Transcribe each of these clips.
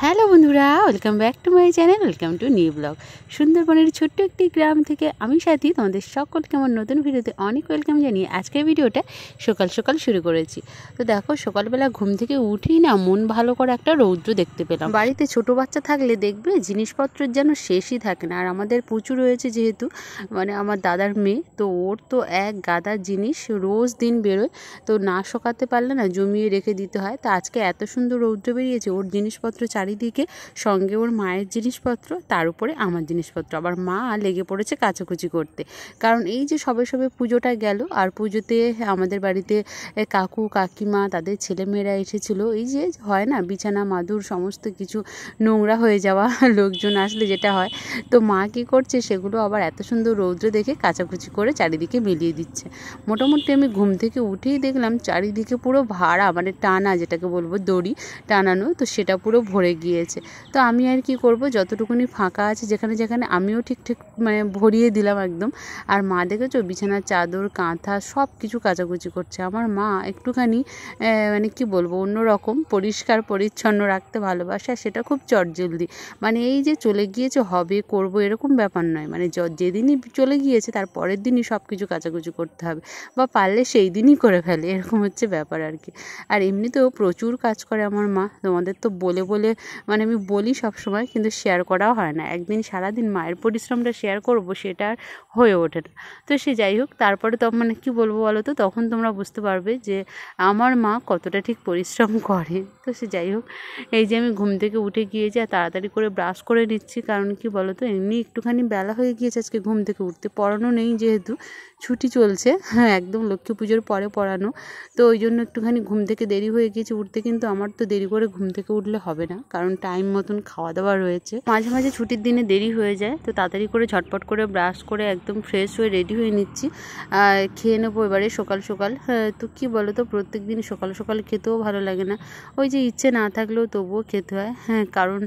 Hello বন্ধুরা, welcome back to my channel, welcome to new blog. সুন্দরবনের ছোট্ট একটি গ্রাম থেকে আমি সাথী তোমাদের সকলকে আমার নতুন ভিডিওতে অনেক ওয়েলকাম জানিয়ে আজকের ভিডিওটা সকাল সকাল শুরু করেছি। তো দেখো, সকালবেলা ঘুম থেকে উঠেই না মন ভালো করে একটা রৌদ্র দেখতে পেলাম। বাড়িতে ছোট বাচ্চা থাকলে দেখবে জিনিসপত্রের যেন শেষই থাকে না। আর আমাদের প্রচুর রয়েছে, যেহেতু মানে আমার দাদার মেয়ে, তো ওর তো এক গাদা জিনিস রোজ দিন বেরোয়, তো না শোকাতে পারলে না জমিয়ে রেখে দিতে হয়। তো আজকে এত সুন্দর রৌদ্র বেরিয়েছে, ওর জিনিসপত্র চারিদিকে, সঙ্গে ওর মায়ের জিনিসপত্র, তার উপরে আমার জিনিসপত্র। আবার মা লেগে পড়েছে কাচাকুচি করতে, কারণ এই যে সবে সবে পুজোটা গেল, আর পুজোতে আমাদের বাড়িতে কাকু কাকিমা তাদের ছেলেমেয়েরা এসেছিলো। এই যে হয় না, বিছানা মাদুর সমস্ত কিছু নোংরা হয়ে যাওয়া লোকজন আসলে যেটা হয়, তো মা কী করছে, সেগুলো আবার এত সুন্দর রৌদ্র দেখে কাচাকুচি করে চারিদিকে মিলিয়ে দিচ্ছে। মোটামুটি আমি ঘুম থেকে উঠেই দেখলাম চারিদিকে পুরো ভাড়া, মানে টানা, যেটাকে বলবো দড়ি টানানো, তো সেটা পুরো ভরে গিয়েছে। তো আমি আর কি করব, যতটুকুনি ফাঁকা আছে যেখানে যেখানে আমিও ঠিক মানে ভরিয়ে দিলাম একদম। আর মা দেখেছো বিছানার চাদর কাঁথা সব কিছু কাচাকুচি করছে। আমার মা একটুখানি মানে কি বলবো, অন্যরকম পরিষ্কার পরিচ্ছন্ন রাখতে ভালোবাসে, সেটা খুব চটজলদি। মানে এই যে চলে গিয়েছে হবে করব এরকম ব্যাপার নয়, মানে যেদিনই চলে গিয়েছে তার পরের দিনই সব কিছু কাচাকুচি করতে হবে, বা পারলে সেই দিনই করে ফেলে, এরকম হচ্ছে ব্যাপার আর কি। আর এমনিতেও প্রচুর কাজ করে আমার মা, তোমাদের তো বলে বলে মানে আমি বলি সব সময়, কিন্তু শেয়ার করাও হয় না। একদিন সারাদিন মায়ের পরিশ্রমটা শেয়ার করব, সেটা আর হয়ে ওঠে না। তো সে যাই হোক, তারপরে তো মানে কী বলবো বলো তো, তখন তোমরা বুঝতে পারবে যে আমার মা কতটা ঠিক পরিশ্রম করে। তো সে যাই হোক, এই যে আমি ঘুম থেকে উঠে গিয়েছি আর তাড়াতাড়ি করে ব্রাশ করে নিচ্ছি, কারণ কি বলো তো, এমনি একটুখানি বেলা হয়ে গিয়েছে আজকে ঘুম থেকে উঠতে, পড়ানো নেই যেহেতু ছুটি চলছে, হ্যাঁ একদম লক্ষ্মী পুজোর পরে পড়ানো, তো ওই জন্য একটুখানি ঘুম থেকে দেরি হয়ে গিয়েছে উঠতে। কিন্তু আমার তো দেরি করে ঘুম থেকে উঠলে হবে না, কারণ টাইম মতন খাওয়া দাওয়া রয়েছে। মাঝে মাঝে ছুটির দিনে দেরি হয়ে যায়, তো তাড়াতাড়ি করে ঝটপট করে ব্রাশ করে একদম ফ্রেশ হয়ে রেডি হয়ে নিচ্ছি, খেয়ে নেবো এবারে সকাল সকাল। তো কী বলো তো, প্রত্যেক দিন সকাল সকাল খেতেও ভালো লাগে না, ওই যে ইচ্ছে না থাকলেও তবুও খেতে হয়, হ্যাঁ, কারণ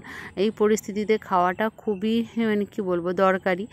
এই পরিস্থিতিতে খাওয়াটা খুবই মানে কি বলবো দরকারি।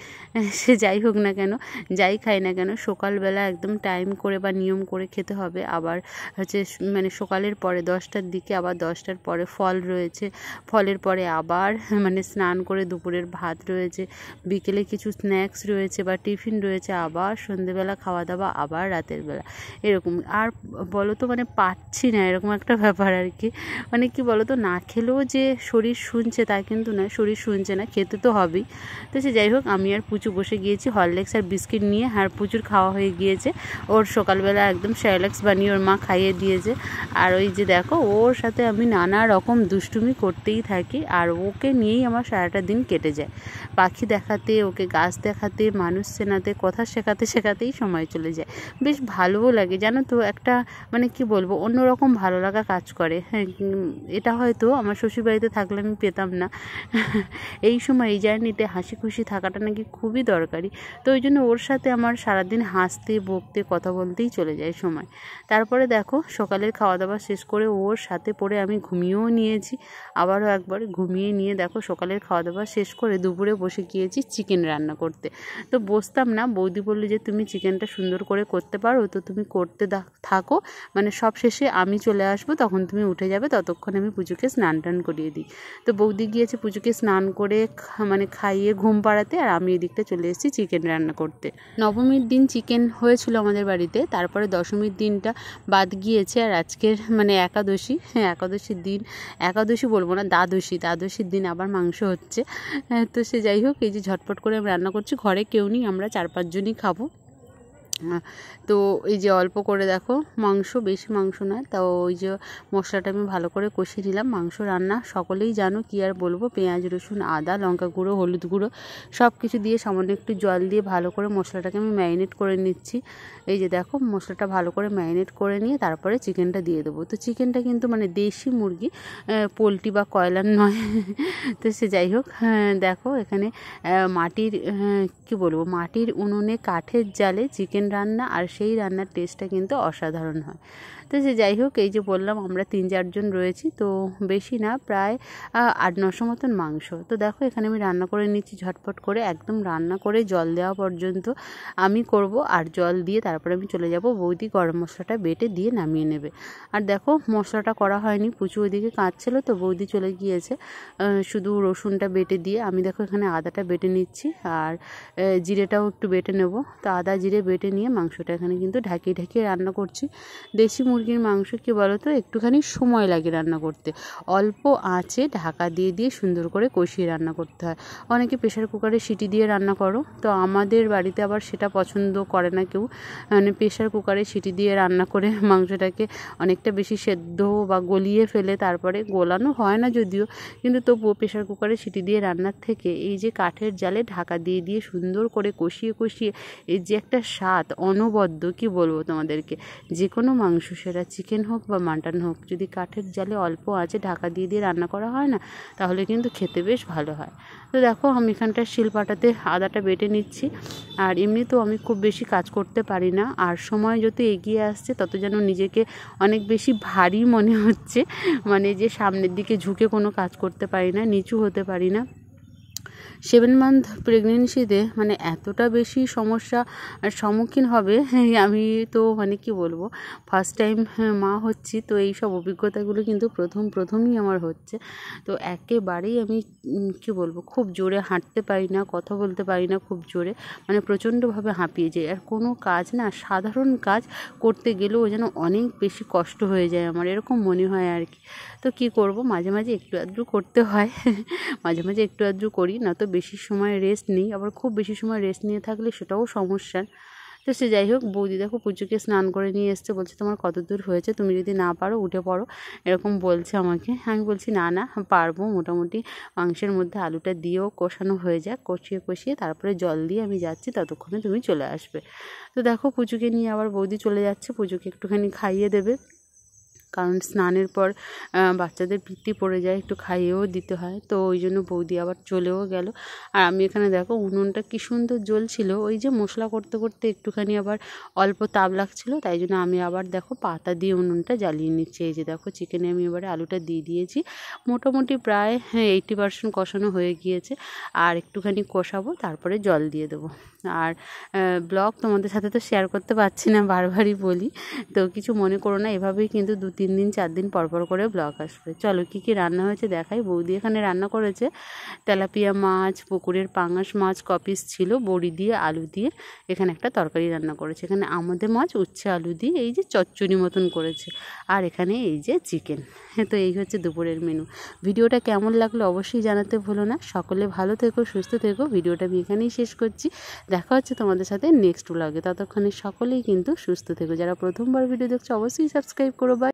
সে যাই হোক না কেন, যাই খাই না কেন, সকালবেলা একদম টাইম করে বা নিয়ম করে খেতে হবে। আবার হচ্ছে মানে সকালের পরে 10টার দিকে, আবার 10টার পরে ফল রয়েছে, ফলের পরে আবার মানে স্নান করে দুপুরের ভাত রয়েছে, বিকেলে কিছু স্ন্যাক্স রয়েছে বা টিফিন রয়েছে, আবার সন্ধেবেলা খাওয়া দাওয়া, আবার রাতের বেলা, এরকম। আর বলো তো মানে পাচ্ছি না, এরকম একটা ব্যাপার আর কি। মানে কি বলো তো, না খেলেও যে শরীর শুনছে তা কিন্তু না, শরীর শুনছে না, খেতে তো হবেই। তো সে যাই হোক, আমি আর পুচু বসে গিয়েছি হরলিক্স আর বিস্কিট নিয়ে, আর প্রচুর খাওয়া হয়ে গিয়েছে। ওর সকালবেলা একদম সেরেলাক্স বানিয়ে ওর মা খাইয়ে দিয়েছে। আর ওই যে দেখো, ওর সাথে আমি নানা রকম দুষ্টুমি করতেই থাকি, আর ওকে নিয়েই আমার সারাটা দিন কেটে যায়। পাখি দেখাতে, ওকে গাছ দেখাতে, মানুষ চেনাতে, কথা শেখাতে শেখাতেই সময় চলে যায়। বেশ ভালোও লাগে জানো তো, একটা মানে কি বলবো অন্যরকম ভালো লাগা কাজ করে। হ্যাঁ, এটা হয়তো আমার শ্বশুরবাড়িতে থাকলে আমি পেতাম না। এই সময় এই জার্নিতে হাসি খুশি থাকাটা নাকি খুবই দরকারি। তো ওই জন্য ওর সাথে আমার সারাদিন হাসতে বকতে কথা বলতেই চলে যায় সময়। তারপরে দেখো, সকালের খাওয়া দাওয়া শেষ করে ওর সাথে পড়ে আমি ঘুমিয়েও নিয়েছি, আবারও একবার ঘুমিয়ে নিয়ে দেখো সকালের খাওয়া দাওয়া শেষ করে দুপুরে বসে গিয়েছি চিকেন রান্না করতে। তো বসতাম না, বৌদি বললো যে তুমি চিকেনটা সুন্দর করে করতে পারো, তো তুমি করতে থাকো, মানে সব শেষে আমি চলে আসবো, তখন তুমি উঠে যাবে, ততক্ষণ আমি পুজোকে স্নান টান করিয়ে দিই। তো বৌদি গিয়েছে পুজোকে স্নান করে মানে খাইয়ে ঘুম পাড়াতে, আর আমি এদিকটা চলে এসেছি চিকেন রান্না করতে। নবমীর দিন চিকেন হয়েছিল আমাদের বাড়িতে, তারপরে দশমীর দিনটা বাদ গিয়েছে, আর আজকের মানে একাদশী, হ্যাঁ একাদশীর দিন, একাদশী বলবো না, দ্বাদশীর দিন আবার মাংস হচ্ছে। তো সে যাই হোক, এই যে ঝটপট করে আমি রান্না করছি, ঘরে কেউ নেই, আমরা 4-5 জনই খাবো। তো এই যে অল্প করে দেখো মাংস, বেশি মাংস নয়, তাও ওই যে মশলাটা আমি ভালো করে কষিয়ে নিলাম। মাংস রান্না সকলেই জানো, কি আর বলবো, পেঁয়াজ রসুন আদা লঙ্কা গুঁড়ো হলুদ গুঁড়ো সব কিছু দিয়ে সামান্য একটু জল দিয়ে ভালো করে মশলাটাকে আমি ম্যারিনেট করে নিচ্ছি। এই যে দেখো মশলাটা ভালো করে ম্যারিনেট করে নিয়ে তারপরে চিকেনটা দিয়ে দেবো। তো চিকেনটা কিন্তু মানে দেশি মুরগি, পোলট্রি বা কয়লার নয়। তো সে যাই হোক, দেখো এখানে মাটির কি বলবো, মাটির উনুনে কাঠের জালে চিকেন রান্না, আর সেই রান্নার টেস্টটা কিন্তু অসাধারণ হয়। তো সে যাই হোক, এই যে বললাম আমরা 3-4 জন রয়েছি, তো বেশি না, প্রায় 800-900 মতন মাংস। তো দেখো এখানে আমি রান্না করে নিচ্ছি ঝটপট করে, একদম রান্না করে জল দেওয়া পর্যন্ত আমি করব, আর জল দিয়ে তারপরে আমি চলে যাব, বৌদি গরম মশলাটা বেটে দিয়ে নামিয়ে নেবে। আর দেখো মশলাটা করা হয়নি, পুচু ওইদিকে কাঁদছিল, তো বৌদি চলে গিয়েছে শুধু রসুনটা বেটে দিয়ে। আমি দেখো এখানে আদাটা বেটে নিচ্ছি, আর জিরেটাও একটু বেটে নেব। তো আদা জিরে বেটে নিয়ে মাংসটা এখানে কিন্তু ঢাকিয়ে ঢাকিয়ে রান্না করছি। দেশি মুরগির মাংস কী বলো তো, একটুখানি সময় লাগে রান্না করতে, অল্প আঁচে ঢাকা দিয়ে দিয়ে সুন্দর করে কষিয়ে রান্না করতে হয়। অনেকে প্রেশার কুকারে সিটি দিয়ে রান্না করো, তো আমাদের বাড়িতে আবার সেটা পছন্দ করে না কেউ, মানে প্রেশার কুকারে সিটি দিয়ে রান্না করে মাংসটাকে অনেকটা বেশি সেদ্ধ বা গলিয়ে ফেলে, তারপরে গোলানো হয় না যদিও, কিন্তু তবুও প্রেশার কুকারে সিটি দিয়ে রান্নার থেকে এই যে কাঠের জালে ঢাকা দিয়ে দিয়ে সুন্দর করে কষিয়ে কষিয়ে এই যে একটা স্বাদ অনবদ্য, কি বলবো তোমাদেরকে। যে কোনো মাংস, সেটা চিকেন হোক বা মাটন হোক, যদি কাঠের জালে অল্প আঁচে ঢাকা দিয়ে দিয়ে রান্না করা হয় না, তাহলে কিন্তু খেতে বেশ ভালো হয়। তো দেখো আমি এখানটা শিলপাটাতে আদাটা বেটে নিচ্ছি। আর এমনিতেও আমি খুব বেশি কাজ করতে পারি না, আর সময় যত এগিয়ে আসছে তত যেন নিজেকে অনেক বেশি ভারী মনে হচ্ছে, মানে যে সামনের দিকে ঝুঁকে কোনো কাজ করতে পারি না, নিচু হতে পারি না। 7 মান্থ প্রেগনেন্সিতে মানে এতটা বেশি সমস্যা সম্মুখীন হবে, আমি তো মানে কি বলবো, ফার্স্ট টাইম মা হচ্ছি, তো এই সব অভিজ্ঞতাগুলো কিন্তু প্রথমই আমার হচ্ছে। তো একেবারেই আমি কি বলবো, খুব জোরে হাঁটতে পারি না, কথা বলতে পারি না খুব জোরে, মানে প্রচণ্ডভাবে হাঁপিয়ে যাই। আর কোনো কাজ না, সাধারণ কাজ করতে গেলেও যেন অনেক বেশি কষ্ট হয়ে যায় আমার, এরকম মনে হয় আর কি। তো কী করব, মাঝে মাঝে একটু আধটু করতে হয়, মাঝে মাঝে একটু আধটু করি, না তো বেশি সময় রেস্ট নিই। আবার খুব বেশি সময় রেস্ট নিয়ে থাকলে সেটাও সমস্যার। তো সে যাই হোক, বৌদি দেখো পুজোকে স্নান করে নিয়ে এসছে, বলছে তোমার কত দূর হয়েছে, তুমি যদি না পারো উঠে পড়ো, এরকম বলছে আমাকে। আমি বলছি না না পারবো, মোটামুটি মাংসের মধ্যে আলুটা দিয়েও কষানো হয়ে যাক, কষিয়ে কষিয়ে তারপরে জল দিয়ে আমি যাচ্ছি, ততক্ষণে তুমি চলে আসবে। তো দেখো পুজোকে নিয়ে আবার বৌদি চলে যাচ্ছে, পুজোকে একটুখানি খাইয়ে দেবে, কারণ স্নানের পর বাচ্চাদের পিত্তি পড়ে যায়, একটু খাইয়েও দিতে হয়। তো ওই জন্য বৌদি আবার চলেও গেল। আর আমি এখানে দেখো উনুনটা কী সুন্দর জ্বলছিল, ওই যে মশলা করতে করতে একটুখানি আবার অল্প তাপ লাগছিল, তাই জন্য আমি আবার দেখো পাতা দিয়ে উনুনটা জ্বালিয়ে নিচ্ছি। এই যে দেখো চিকেনে আমি এবারে আলুটা দিয়ে দিয়েছি, মোটামুটি প্রায় 80% কষানো হয়ে গিয়েছে, আর একটুখানি কষাবো, তারপরে জল দিয়ে দেবো। আর ব্লগ তোমাদের সাথে তো শেয়ার করতে পারছি না, বারবারই বলি, তো কিছু মনে করো না, এভাবেই কিন্তু 2-3 দিন 4 দিন পরপর করে ব্লগ আসবে। চলো কী কী রান্না হয়েছে দেখাই। বৌদি এখানে রান্না করেছে তেলাপিয়া মাছ, পুকুরের পাঙাশ মাছ কপিস ছিল, বড়ি দিয়ে আলু দিয়ে এখানে একটা তরকারি রান্না করেছে, এখানে আমাদের মাছ উচ্ছে আলু দিয়ে এই যে চচ্চড়ি মতন করেছে, আর এখানে এই যে চিকেন। তো এই হচ্ছে দুপুরের মেনু। ভিডিওটা কেমন লাগলো অবশ্যই জানাতে ভুলো না। সকলে ভালো থেকো, সুস্থ থেকো। ভিডিওটা আমি এখানেই শেষ করছি, দেখা হচ্ছে তোমাদের সাথে নেক্সট ব্লগে। ততক্ষণে সকলেই কিন্তু সুস্থ থেকো। যারা প্রথমবার ভিডিও দেখছো অবশ্যই সাবস্ক্রাইব করো। বাই।